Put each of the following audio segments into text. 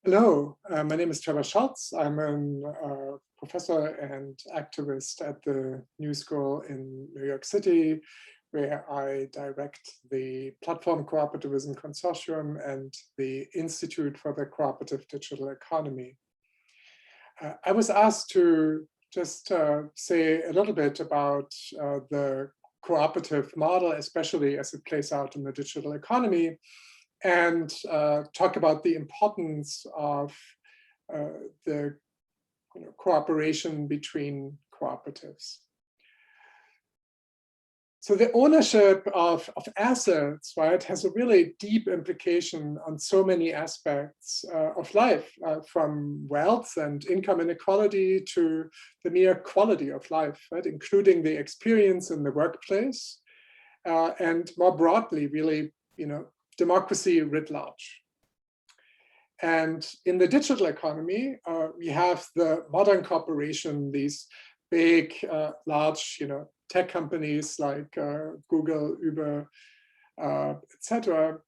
Hello, my name is Trebor Scholz. I'm a professor and activist at the New School in New York City, where I direct the Platform Cooperativism Consortium and the Institute for the Cooperative Digital Economy. I was asked to just say a little bit about the cooperative model, especially as it plays out in the digital economy, and talk about the importance of the cooperation between cooperatives. So the ownership of assets, right, has a really deep implication on so many aspects of life, from wealth and income inequality to the mere quality of life, right, including the experience in the workplace, and more broadly, really, democracy writ large. And in the digital economy, we have the modern corporation, these big, large, tech companies like Google, Uber, etc.,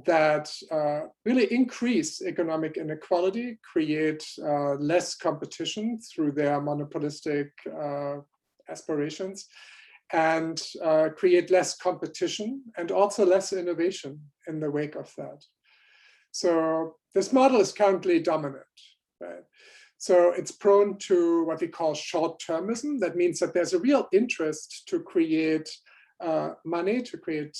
that really increase economic inequality, create less competition through their monopolistic aspirations, and create less competition and also less innovation in the wake of that. So this model is currently dominant, right? So it's prone to what we call short-termism. That means that there's a real interest to create money, to create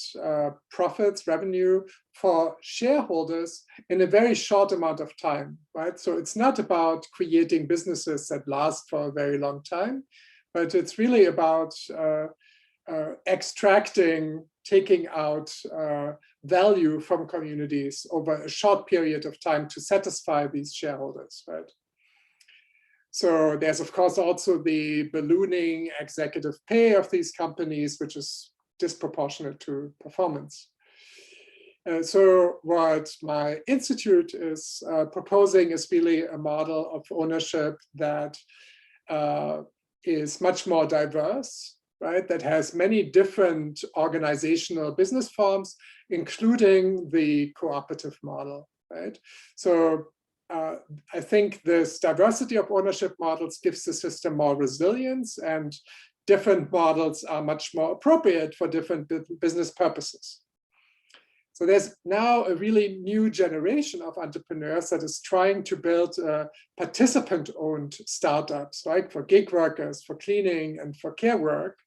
profits, revenue for shareholders in a very short amount of time, right? So it's not about creating businesses that last for a very long time, but it's really about extracting, taking out value from communities over a short period of time to satisfy these shareholders, right? So there's, of course, also the ballooning executive pay of these companies, which is disproportionate to performance. So what my institute is proposing is really a model of ownership that is much more diverse, right? That has many different organizational business forms, including the cooperative model, right? So I think this diversity of ownership models gives the system more resilience, and different models are much more appropriate for different business purposes. So there's now a really new generation of entrepreneurs that is trying to build participant-owned startups, right? For gig workers, for cleaning, and for care work.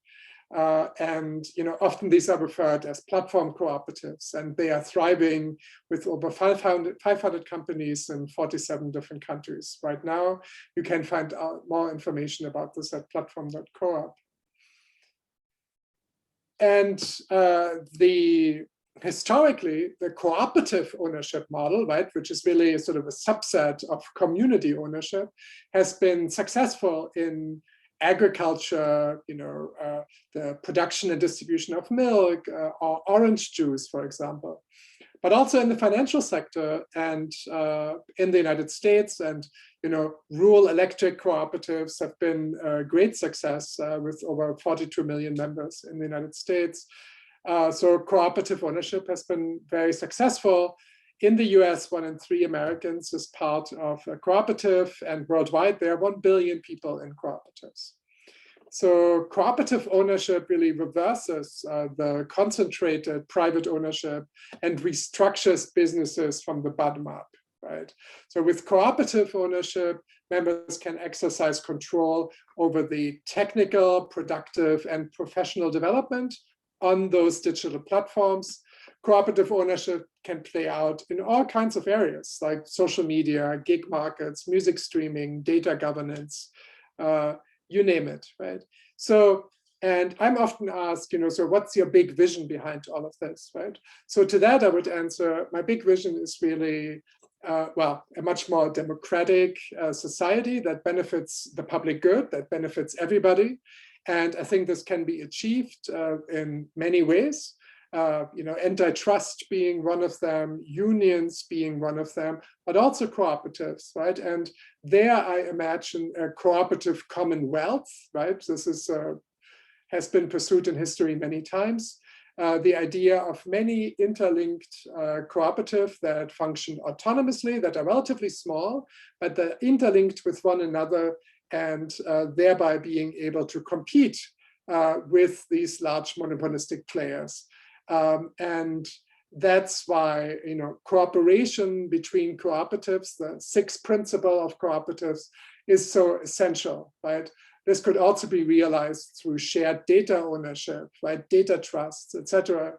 And often these are referred as platform cooperatives, and they are thriving with over 500 companies in 47 different countries. Right now, you can find out more information about this at platform.coop. And historically, the cooperative ownership model, right, which is really sort of a subset of community ownership, has been successful in agriculture, the production and distribution of milk or orange juice, for example, but also in the financial sector and in the United States. And rural electric cooperatives have been a great success with over 42 million members in the United States. So cooperative ownership has been very successful. In the US, 1 in 3 Americans is part of a cooperative, and worldwide, there are 1 billion people in cooperatives. So cooperative ownership really reverses the concentrated private ownership and restructures businesses from the bottom up, right? So with cooperative ownership, members can exercise control over the technical, productive, and professional development on those digital platforms. Cooperative ownership can play out in all kinds of areas like social media, gig markets, music streaming, data governance, you name it, right? So, and I'm often asked, so what's your big vision behind all of this, right? So to that, I would answer, my big vision is really, a much more democratic society that benefits the public good, that benefits everybody. And I think this can be achieved in many ways. Antitrust being one of them, unions being one of them, but also cooperatives, right? And there I imagine a cooperative commonwealth, right? This is has been pursued in history many times, the idea of many interlinked cooperatives that function autonomously, that are relatively small, but they're interlinked with one another, and thereby being able to compete with these large monopolistic players. And that's why, cooperation between cooperatives, the sixth principle of cooperatives, is so essential, right? This could also be realized through shared data ownership, right? Data trusts, etc.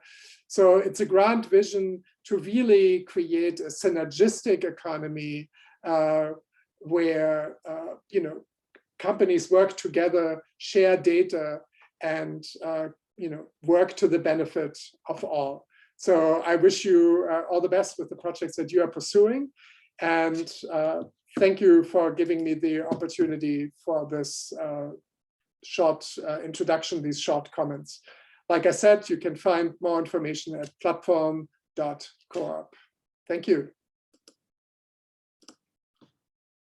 So it's a grand vision to really create a synergistic economy where, companies work together, share data, and, work to the benefit of all. So I wish you all the best with the projects that you are pursuing. And thank you for giving me the opportunity for this short introduction, these short comments. Like I said, you can find more information at platform.coop. Thank you.